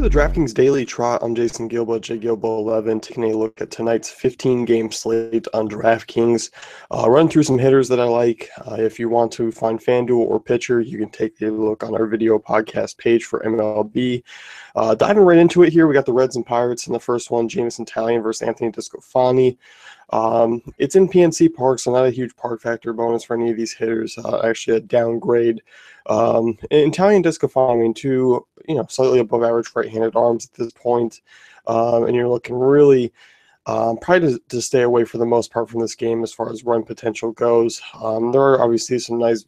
the DraftKings Daily Trot. I'm Jason Gilbo, JGilbo11, taking a look at tonight's 15-game slate on DraftKings. Run through some hitters that I like. If you want to find FanDuel or pitcher, you can take a look on our video podcast page for MLB. Diving right into it here, we got the Reds and Pirates in the first one, Jameson Taillon versus Anthony Discofani. It's in PNC Park, so not a huge park factor bonus for any of these hitters. Actually, a downgrade. In Taillon Discofani, I mean, two slightly above average right-handed arms at this point, and you're looking really probably to stay away for the most part from this game as far as run potential goes. There are obviously some nice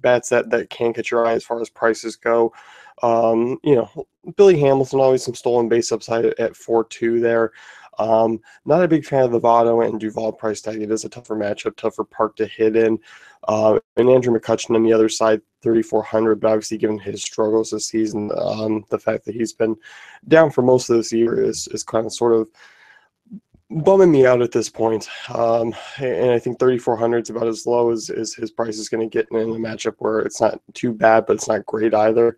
bats that can catch your eye as far as prices go. Billy Hamilton, always some stolen base upside at 4.2 there. Not a big fan of the Votto and Duvall price tag. It is a tougher matchup, tougher park to hit in. And Andrew McCutchen on the other side, 3,400, but obviously given his struggles this season, the fact that he's been down for most of this year is kind of sort of bumming me out at this point. And I think 3,400 is about as low as his price is going to get in a matchup where it's not too bad, but it's not great either.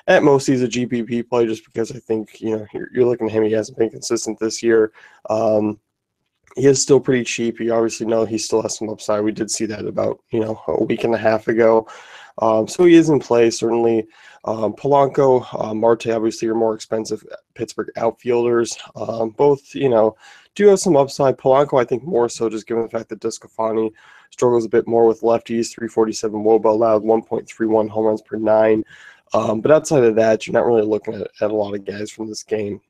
At most, he's a GPP play just because I think, you're looking at him. He hasn't been consistent this year. He is still pretty cheap. You obviously know he still has some upside. We did see that about, a week and a half ago. So he is in play, certainly. Polanco, Marte, obviously, are more expensive Pittsburgh outfielders. Both, do have some upside. Polanco, I think, more so just given the fact that Discofani struggles a bit more with lefties, 347 WOBA allowed, 1.31 home runs per 9. But outside of that, you're not really looking at a lot of guys from this game.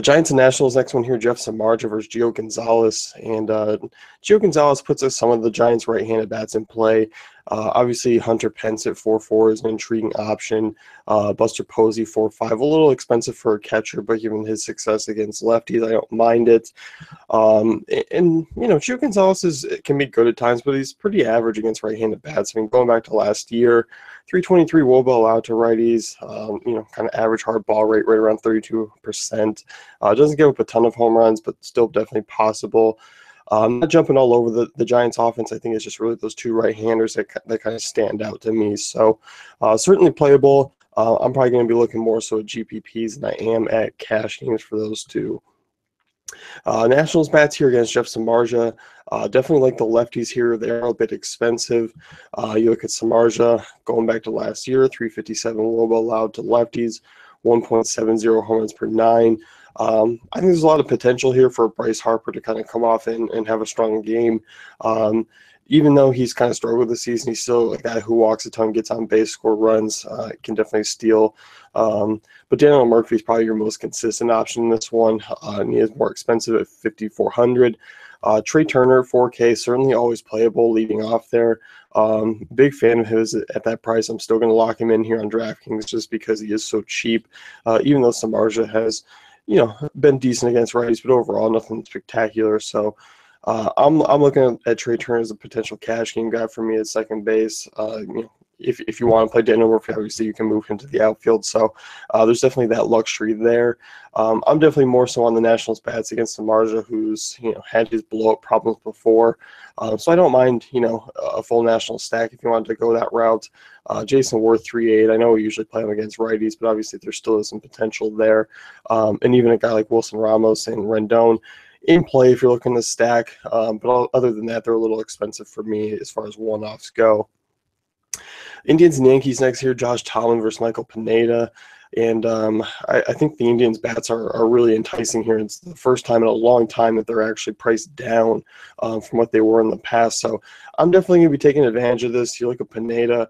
Giants and Nationals, next one here, Jeff Samardzija versus Gio Gonzalez. And Gio Gonzalez puts some of the Giants' right-handed bats in play. Obviously, Hunter Pence at 4.4 is an intriguing option. Buster Posey, 4.5, a little expensive for a catcher, but given his success against lefties, I don't mind it. Gio Gonzalez can be good at times, but he's pretty average against right-handed bats. I mean, going back to last year, 323 WOBA allowed to righties, kind of average hard ball rate right around 32%. Doesn't give up a ton of home runs, but still definitely possible. Not jumping all over the Giants offense. I think it's just really those two right-handers that kind of stand out to me. So certainly playable. I'm probably going to be looking more so at GPPs than I am at cash games for those two. Nationals bats here against Jeff Samardzija. Definitely like the lefties here. They're a bit expensive. You look at Samardzija going back to last year, 357 WOBA allowed to lefties, 1.70 home runs per 9. I think there's a lot of potential here for Bryce Harper to kind of come off and have a strong game. Even though he's kind of struggled this season, he's still a guy who walks a ton, gets on base, score runs, can definitely steal. But Daniel Murphy is probably your most consistent option in this one. And he is more expensive at 5,400. Trey Turner, 4K, certainly always playable, leading off there. Big fan of his at that price. I'm still going to lock him in here on DraftKings just because he is so cheap. Even though Samardzija has, been decent against righties, but overall nothing spectacular. So I'm looking at Trey Turner as a potential cash game guy for me at second base. If you want to play Daniel Murphy, obviously you can move him to the outfield. So there's definitely that luxury there. I'm definitely more so on the Nationals bats against Samardzija, who's had his blow-up problems before. So I don't mind a full National stack if you wanted to go that route. Jason Worth, 3.8. I know we usually play him against righties, but obviously there still is some potential there. And even a guy like Wilson Ramos and Rendon in play if you're looking to stack. But other than that, they're a little expensive for me as far as one-offs go. Indians and Yankees next here, Josh Tomlin versus Michael Pineda. And I think the Indians' bats are really enticing here. It's the first time in a long time that they're actually priced down from what they were in the past. So I'm definitely going to be taking advantage of this. You look at Pineda.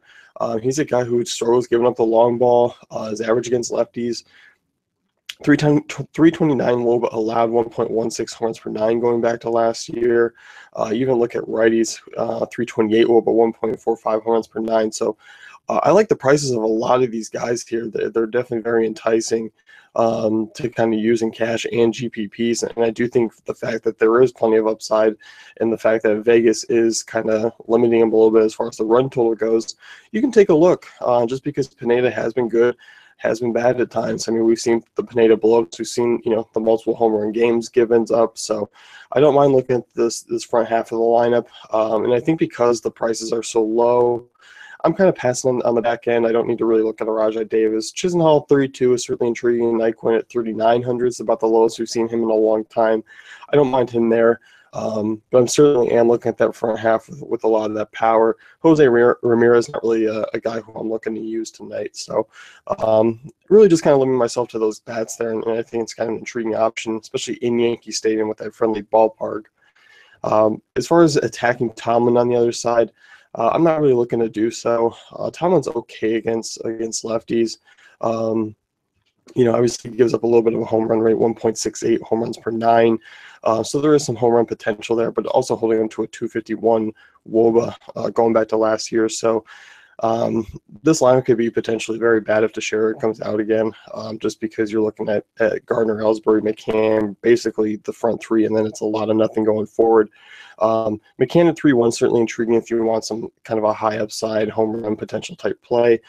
He's a guy who struggles giving up the long ball. His average against lefties, 329 WOBA allowed, 1.16 home runs per 9 going back to last year. You even look at righties, 328 WOBA, 1.45 home runs per 9. So I like the prices of a lot of these guys here. They're definitely very enticing to kind of use in cash and GPPs. And I do think the fact that there is plenty of upside and the fact that Vegas is kind of limiting them a little bit as far as the run total goes, you can take a look just because Pineda has been good, has been bad at times. I mean, we've seen the Pineda blow-ups. We've seen, the multiple home run games Givens up. So I don't mind looking at this front half of the lineup. And I think because the prices are so low, I'm kind of passing on the back end. I don't need to really look at a Rajai Davis. Chisenhall 32 is certainly intriguing. Nyquin at 3,900 is about the lowest we've seen him in a long time. I don't mind him there. But I'm certainly am looking at that front half with a lot of that power. Jose Ramirez, not really a guy who I'm looking to use tonight. So really just kind of limiting myself to those bats there, and I think it's kind of an intriguing option, especially in Yankee Stadium with that friendly ballpark. As far as attacking Tomlin on the other side, I'm not really looking to do so. Tomlin's okay against lefties. Obviously he gives up a little bit of a home run rate, 1.68 home runs per 9. So there is some home run potential there, but also holding on to a 251 WOBA going back to last year. So this lineup could be potentially very bad if Teixeira comes out again, just because you're looking at Gardner, Ellsbury, McCann, basically the front three, and then it's a lot of nothing going forward. McCann at 3-1 certainly intriguing if you want some kind of a high upside home run potential type play.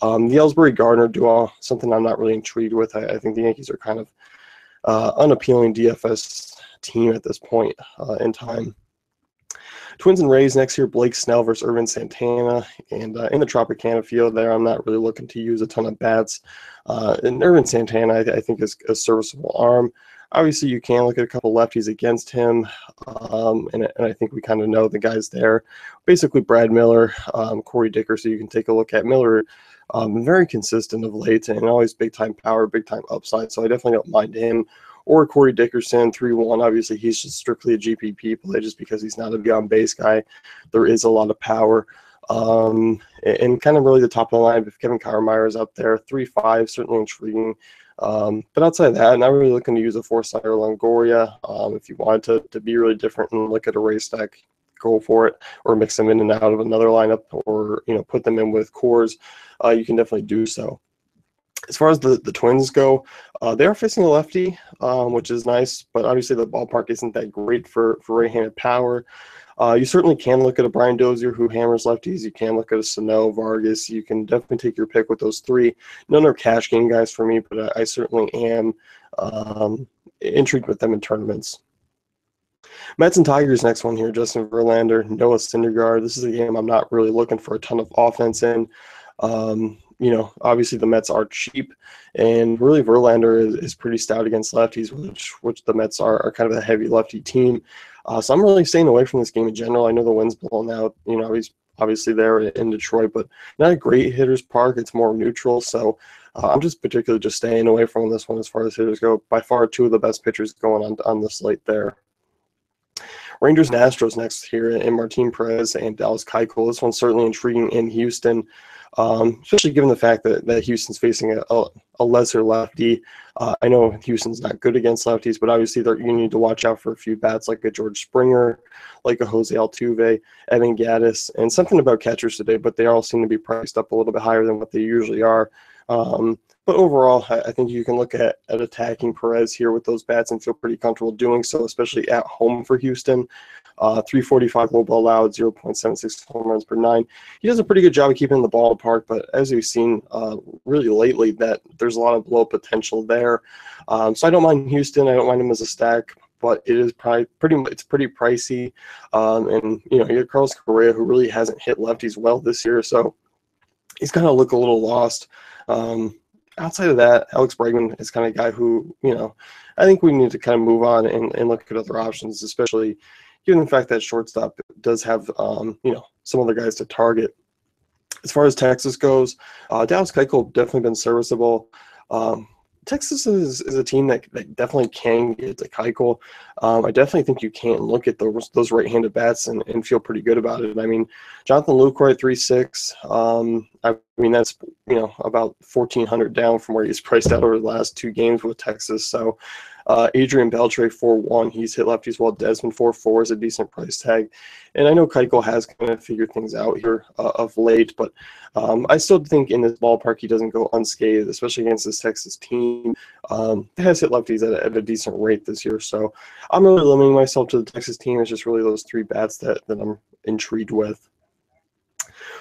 The Ellsbury Gardner duo, something I'm not really intrigued with. I think the Yankees are kind of unappealing DFS team at this point in time. Twins and Rays next year, Blake Snell versus Irvin Santana. And in the Tropicana field there, I'm not really looking to use a ton of bats. And Irvin Santana, I think, is a serviceable arm. Obviously, you can look at a couple lefties against him, and I think we kind of know the guys there. Basically, Brad Miller, Corey Dickerson, you can take a look at. Miller, very consistent of late, and always big-time power, big-time upside, so I definitely don't mind him. Or Corey Dickerson, 3-1. Obviously, he's just strictly a GPP play just because he's not a beyond-base guy. There is a lot of power. And kind of really the top of the line, if Kevin Kiermaier is up there, 3-5, certainly intriguing. But outside of that, not really looking to use a Forsythe or Longoria. If you wanted to be really different and look at a race stack, go for it, or mix them in and out of another lineup, or put them in with cores. You can definitely do so. As far as the Twins go, they are facing a lefty, which is nice, but obviously the ballpark isn't that great for right-handed power. You certainly can look at a Brian Dozier who hammers lefties. You can look at a Sano, Vargas. You can definitely take your pick with those three. None are cash game guys for me, but I certainly am intrigued with them in tournaments. Mets and Tigers next one here. Justin Verlander, Noah Syndergaard. This is a game I'm not really looking for a ton of offense in. Obviously the Mets are cheap, and really Verlander is pretty stout against lefties, which the Mets are kind of a heavy lefty team. So I'm really staying away from this game in general. I know the wind's blowing out. He's obviously there in Detroit, but not a great hitter's park. It's more neutral. So I'm just particularly just staying away from this one as far as hitters go. By far, two of the best pitchers going on the slate there. Rangers and Astros next here, and Martin Perez and Dallas Keuchel. This one's certainly intriguing in Houston, especially given the fact that Houston's facing a lesser lefty. I know Houston's not good against lefties, but obviously you need to watch out for a few bats like a George Springer, like a Jose Altuve, Evan Gattis, and something about catchers today, but they all seem to be priced up a little bit higher than what they usually are. But overall, I think you can look at attacking Perez here with those bats and feel pretty comfortable doing so, especially at home for Houston. 345 WOBA allowed, 0.76 home runs per 9. He does a pretty good job of keeping the ballpark, but as we've seen really lately, that there's a lot of low potential there. So I don't mind Houston. I don't mind him as a stack, but it is probably it's pretty pricey. And you have Carlos Correa, who really hasn't hit lefties well this year, so he's kind of look a little lost. Outside of that, Alex Bregman is kind of a guy who, I think we need to kind of move on and look at other options, especially given the fact that shortstop does have, some other guys to target. As far as Texas goes, Dallas Keuchel definitely been serviceable. Texas is a team that definitely can get to Keuchel. I definitely think you can look at those right-handed bats and feel pretty good about it. I mean, Jonathan Lucroy at 3.6. I mean, that's about 1,400 down from where he's priced out over the last two games with Texas. So Adrian Beltre 4.1. He's hit lefties well. Desmond 4.4 is a decent price tag. And I know Keuchel has kind of figured things out here of late, but I still think in this ballpark he doesn't go unscathed, especially against this Texas team. He has hit lefties at a decent rate this year. So I'm really limiting myself to the Texas team. It's just really those three bats that I'm intrigued with.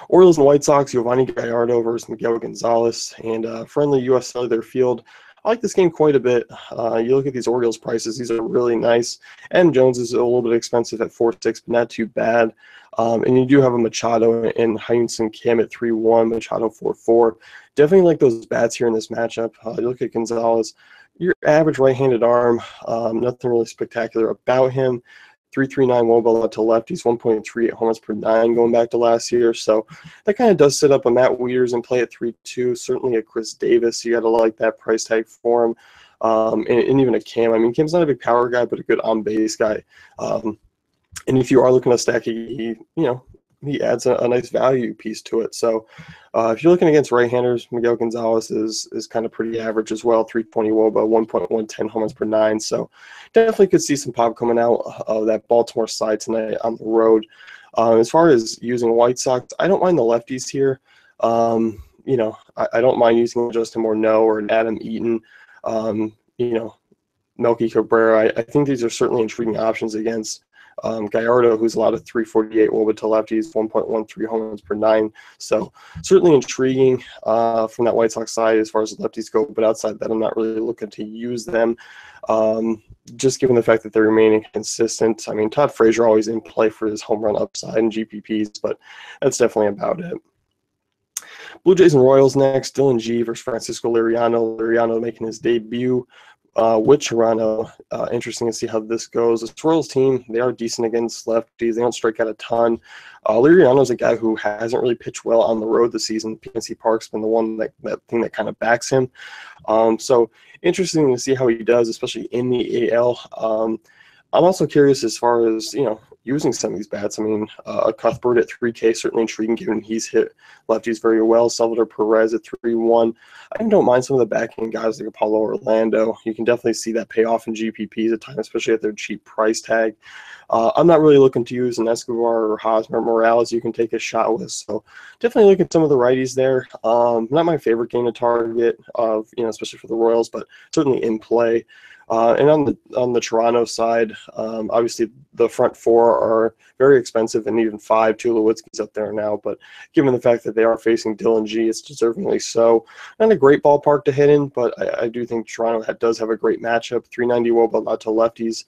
Orioles and White Sox, Giovanni Gallardo versus Miguel Gonzalez, and friendly U.S. Cellular Field. I like this game quite a bit. You look at these Orioles prices; these are really nice. And Jones is a little bit expensive at 4.6, but not too bad. And you do have a Machado and Hyunsun Kim at 3.1, Machado 4.4. Definitely like those bats here in this matchup. You look at Gonzalez, your average right-handed arm, nothing really spectacular about him. 3.39 wOBA out to lefties, 1.38 home runs per nine going back to last year. So that kind of does set up a Matt Wieters in play at 3.2. Certainly a Chris Davis. You got to like that price tag for him. And even a Cam. I mean, Cam's not a big power guy, but a good on-base guy. And if you are looking to stack, he adds a nice value piece to it. So if you're looking against right-handers, Miguel Gonzalez is kind of pretty average as well, 3.20 wOBA, 1.110 home runs per nine. So definitely could see some pop coming out of that Baltimore side tonight on the road. As far as using White Sox, I don't mind the lefties here. I don't mind using Justin Morneau or an Adam Eaton, Melky Cabrera. I think these are certainly intriguing options against Gallardo, who's allowed a 3.48 wOBA to lefties, 1.13 home runs per nine. So certainly intriguing from that White Sox side as far as the lefties go. But outside that, I'm not really looking to use them, just given the fact that they're remaining consistent. I mean, Todd Frazier always in play for his home run upside and GPPs, but that's definitely about it. Blue Jays and Royals next. Dylan G versus Francisco Liriano. Liriano making his debut with Toronto. Interesting to see how this goes. This Royals team, they are decent against lefties. They don't strike out a ton. Liriano's a guy who hasn't really pitched well on the road this season. PNC Park's been the one that thing that kind of backs him. So interesting to see how he does, especially in the AL. I'm also curious as far as, using some of these bats. I mean, Cuthbert at 3K, certainly intriguing given he's hit lefties very well. Salvador Perez at 3.1. I don't mind some of the backing guys like Apollo Orlando. You can definitely see that pay off in GPPs at times, especially at their cheap price tag. I'm not really looking to use an Escobar or Hosmer Morales you can take a shot with. So definitely look at some of the righties there. Not my favorite game to target, especially for the Royals, but certainly in play. And on the Toronto side, obviously the front four are very expensive, and even five, Tulowitzki's up there now. But given the fact that they are facing Dylan G, it's deservingly so. Not a great ballpark to hit in, but I do think Toronto does have a great matchup. 3.90 wOBA out to lefties.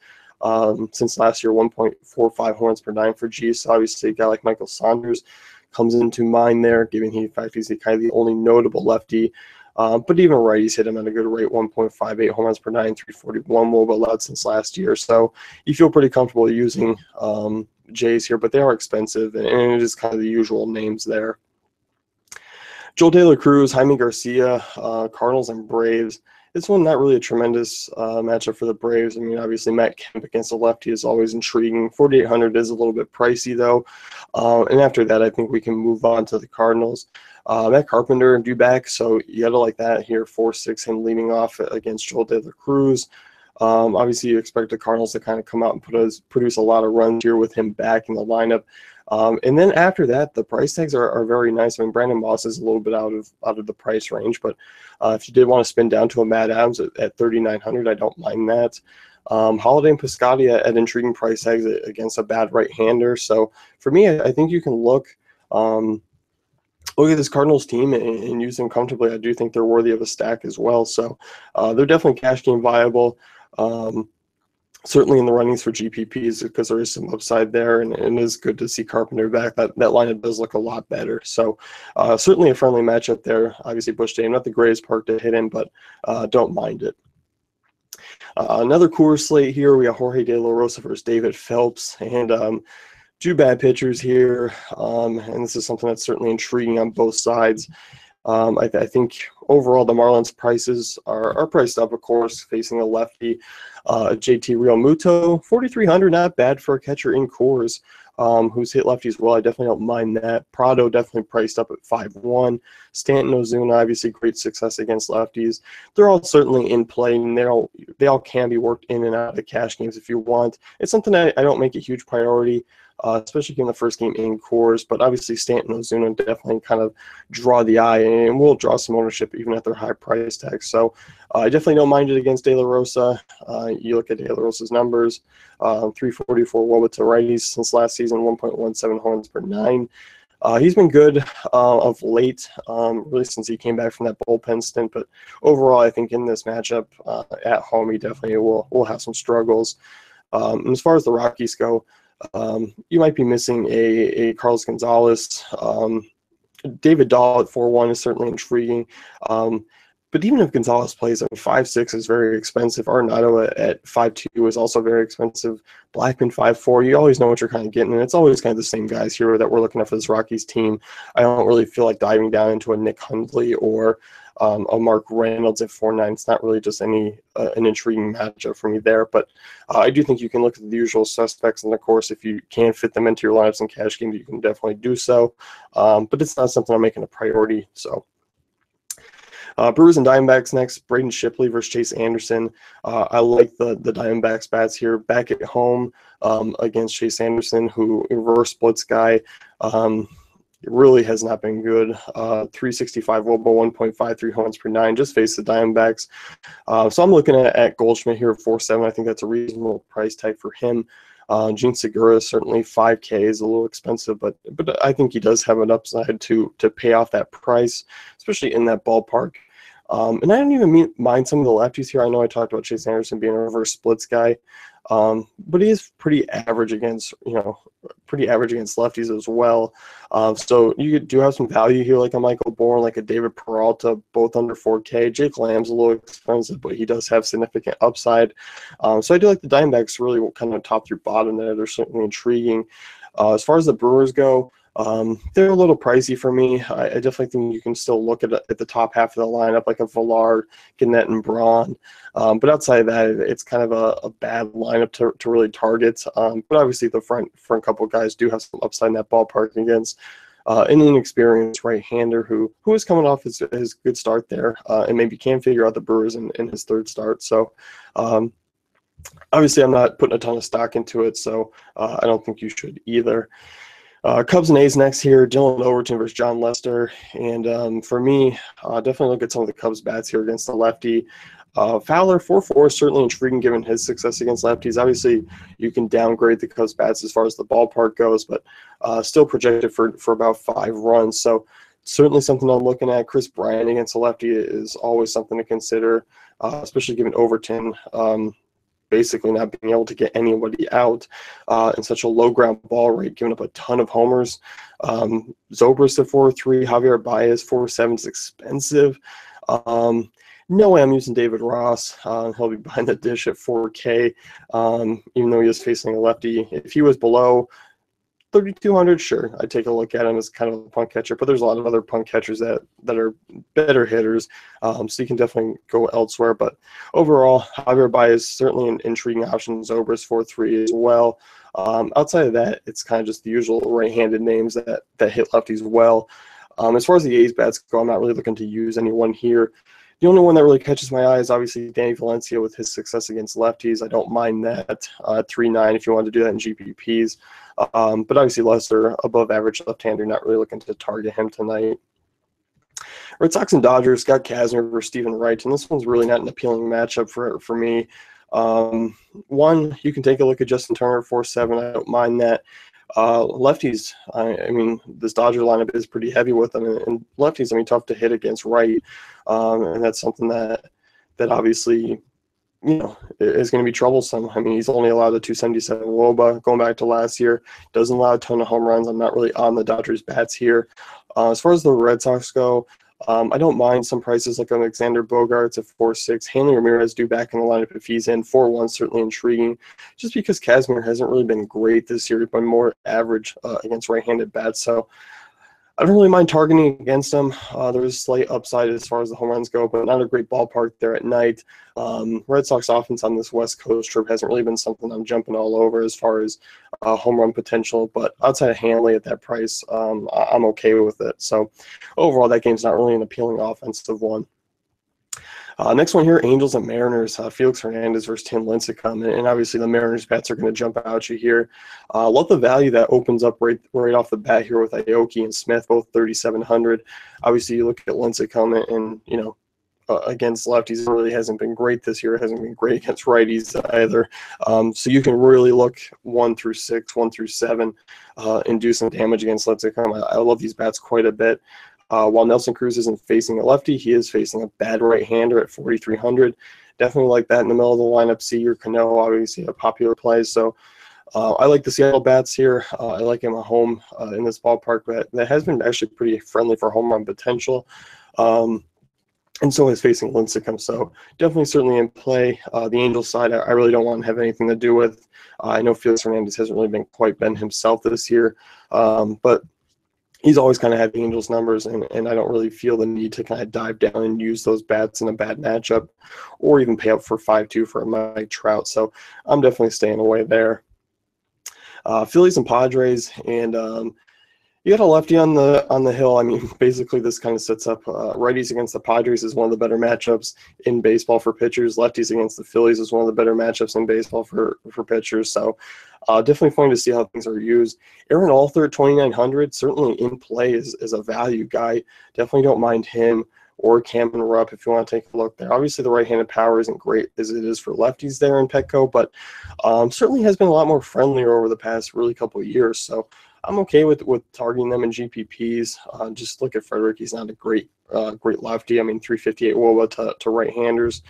Since last year, 1.45 home runs per nine for G. So obviously a guy like Michael Saunders comes into mind there, given the fact he's kind of the only notable lefty. But even righties hit him at a good rate, 1.58 home runs per nine, 3.41 wOBA allowed since last year. So you feel pretty comfortable using Jays here, but they are expensive, and it is kind of the usual names there. Joel De La Cruz, Jaime Garcia, Cardinals and Braves. This one not really a tremendous matchup for the Braves. I mean, obviously Matt Kemp against a lefty is always intriguing. 4,800 is a little bit pricey though. And after that, I think we can move on to the Cardinals. Matt Carpenter due back, so you got to like that here. 4.6 him leading off against Joel De La Cruz. Obviously, you expect the Cardinals to kind of come out and produce a lot of runs here with him back in the lineup. And then after that, the price tags are very nice. I mean, Brandon Moss is a little bit out of the price range, but if you did want to spin down to a Matt Adams at 3,900, I don't mind that. Holiday and Piscotty at intriguing price tags against a bad right-hander. So for me, I think you can look at this Cardinals team and use them comfortably. I do think they're worthy of a stack as well. So they're definitely cash game viable. Certainly in the runnings for GPPs because there is some upside there, and it is good to see Carpenter back. That lineup does look a lot better. So certainly a friendly matchup there. Obviously Busch Stadium, not the greatest park to hit in, but don't mind it. Another Coors slate here. We got Jorge De La Rosa versus David Phelps, and two bad pitchers here, and this is something that's certainly intriguing on both sides. I think overall the Marlins prices are priced up, of course, facing a lefty. JT Realmuto, 4,300, not bad for a catcher in Coors, who's hit lefties well. I definitely don't mind that. Prado definitely priced up at 5.1. Stanton, Ozuna, obviously great success against lefties. They're all certainly in play, and they all can be worked in and out of the cash games if you want. It's something I don't make a huge priority, especially in the first game in Coors, but obviously Stanton, Ozuna definitely kind of draw the eye and will draw some ownership even at their high price tags. So I definitely don't mind it against De La Rosa. You look at De La Rosa's numbers, 3.44 wOBA to righties since last season, 1.17 home runs per nine. He's been good of late, really since he came back from that bullpen stint. But overall, I think in this matchup at home, he definitely will have some struggles. And as far as the Rockies go, you might be missing a Carlos Gonzalez. David Dahl at 4-1 is certainly intriguing. But even if Gonzalez plays, I mean, 5-6 is very expensive. Arenado at 5-2 is also very expensive. Blackman 5-4. You always know what you're kind of getting, and it's always kind of the same guys here that we're looking at for this Rockies team. I don't really feel like diving down into a Nick Hundley or a Mark Reynolds at 4-9. It's not really just an intriguing matchup for me there. But I do think you can look at the usual suspects, and of course, if you can fit them into your lineups and cash games, you can definitely do so. But it's not something I'm making a priority. So. Brewers and Diamondbacks next. Braden Shipley versus Chase Anderson. I like the Diamondbacks bats here. Back at home against Chase Anderson, who reverse splits guy. Really has not been good. 365 WOBA, 1.53 home runs per 9. Just faced the Diamondbacks. So I'm looking at Goldschmidt here at 4.7. I think that's a reasonable price tag for him. Gene Segura, certainly 5K is a little expensive, but I think he does have an upside to pay off that price, especially in that ballpark. And I don't even mind some of the lefties here. I know I talked about Chase Anderson being a reverse splits guy, but he is pretty average against lefties as well. So you do have some value here, like a Michael Bourne, like a David Peralta, both under 4K. Jake Lamb's a little expensive, but he does have significant upside. So I do like the Diamondbacks really kind of top through bottom there. They're certainly intriguing. As far as the Brewers go, they're a little pricey for me. I definitely think you can still look at the top half of the lineup, like a Villard, Gannett, and Braun. But outside of that, it's kind of a bad lineup to really target. But obviously, the front couple guys do have some upside in that ballpark against an inexperienced right-hander who is coming off his good start there and maybe can figure out the Brewers in his third start. So obviously, I'm not putting a ton of stock into it, so I don't think you should either. Cubs and A's next here. Dylan Overton versus John Lester. And for me, definitely look at some of the Cubs bats here against the lefty. Fowler, 4-4 is certainly intriguing given his success against lefties. Obviously, you can downgrade the Cubs bats as far as the ballpark goes, but still projected for about 5 runs. So certainly something I'm looking at. Chris Bryant against a lefty is always something to consider, especially given Overton basically not being able to get anybody out in such a low ground ball rate, giving up a ton of homers. Zobrist at 4.3, Javier Baez 4.7 is expensive. No way I'm using David Ross. He'll be behind the dish at 4K, even though he is facing a lefty. If he was below 3,200, sure, I'd take a look at him as kind of a punt catcher, but there's a lot of other punt catchers that are better hitters, so you can definitely go elsewhere. But overall, Javier Baez is certainly an intriguing option. Zobrist 4.3 as well. Outside of that, it's kind of just the usual right-handed names that hit lefties well. As far as the A's bats go, I'm not really looking to use anyone here. The only one that really catches my eye is obviously Danny Valencia with his success against lefties. I don't mind that at 3.9 if you want to do that in GPPs. But obviously Lester, above average left-hander, not really looking to target him tonight. Red Sox and Dodgers, Scott Kazmir versus Stephen Wright, and this one's really not an appealing matchup for me. One, you can take a look at Justin Turner, 4.7. I don't mind that. Lefties, I mean, this Dodger lineup is pretty heavy with them, and lefties, I mean, tough to hit against Wright, and that's something that obviously, you know, is going to be troublesome. I mean, he's only allowed a 277 WOBA going back to last year. Doesn't allow a ton of home runs. I'm not really on the Dodgers bats here. As far as the Red Sox go, I don't mind some prices like Alexander Bogaerts at 4.6. Hanley Ramirez due back in the lineup if he's in. 4.1 certainly intriguing, just because Kazmir hasn't really been great this year, but more average against right-handed bats. So I don't really mind targeting against him. There's a slight upside as far as the home runs go, but not a great ballpark there at night. Red Sox offense on this West Coast trip hasn't really been something I'm jumping all over as far as home run potential, but outside of Hanley at that price, I'm okay with it. So overall, that game's not really an appealing offensive one. Next one here, Angels and Mariners. Felix Hernandez versus Tim Lincecum, and obviously the Mariners bats are going to jump out at you here. Love the value that opens up right off the bat here with Aoki and Smith, both 3,700. Obviously, you look at Lincecum, and you know, against lefties. It really hasn't been great this year. It hasn't been great against righties either. So you can really look 1 through 6, 1 through 7, and do some damage against Lincecum. I love these bats quite a bit. While Nelson Cruz isn't facing a lefty, he is facing a bad right-hander at 4,300. Definitely like that in the middle of the lineup. See or Cano, obviously a popular play. So I like the Seattle bats here. I like him at home in this ballpark, but that has been actually pretty friendly for home run potential. And so is facing Lincecum. So definitely certainly in play. The Angels side, I really don't want to have anything to do with. I know Felix Hernandez hasn't really been himself this year, but he's always kind of had the Angels numbers, and I don't really feel the need to kind of dive down and use those bats in a bad matchup or even pay up for 5-2 for Mike Trout. So I'm definitely staying away there. Phillies and Padres, and you got a lefty on the hill. I mean, basically this kind of sets up righties against the Padres is one of the better matchups in baseball for pitchers. Lefties against the Phillies is one of the better matchups in baseball for pitchers. So definitely fun to see how things are used. Aaron Alter at 2,900, certainly in play is a value guy. Definitely don't mind him or Cameron Rupp if you want to take a look there. Obviously, the right-handed power isn't great as it is for lefties there in Petco, but certainly has been a lot more friendlier over the past really couple of years. So I'm okay with targeting them in GPPs. Just look at Frederick. He's not a great lefty. I mean, 358 WOBA to right-handers.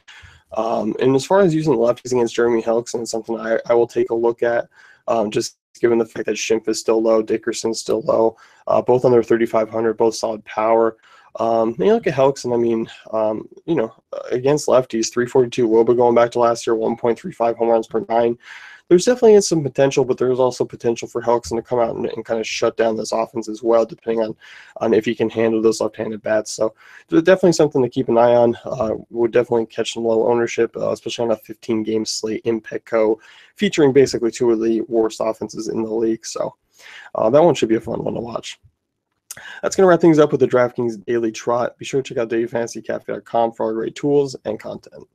And as far as using lefties against Jeremy Hellickson, it's something I will take a look at, just given the fact that Schimpf is still low, Dickerson's still low, both under 3,500, both solid power. You look at Hellickson, I mean, against lefties, 342 WOBA going back to last year, 1.35 home runs per 9. There's definitely some potential, but there's also potential for Hellickson to come out and kind of shut down this offense as well, depending on if he can handle those left-handed bats. So there's definitely something to keep an eye on. Would definitely catch some low ownership, especially on a 15-game slate in Petco, featuring basically 2 of the worst offenses in the league. So that one should be a fun one to watch. That's going to wrap things up with the DraftKings Daily Trot. Be sure to check out dailyfantasycafe.com for all great tools and content.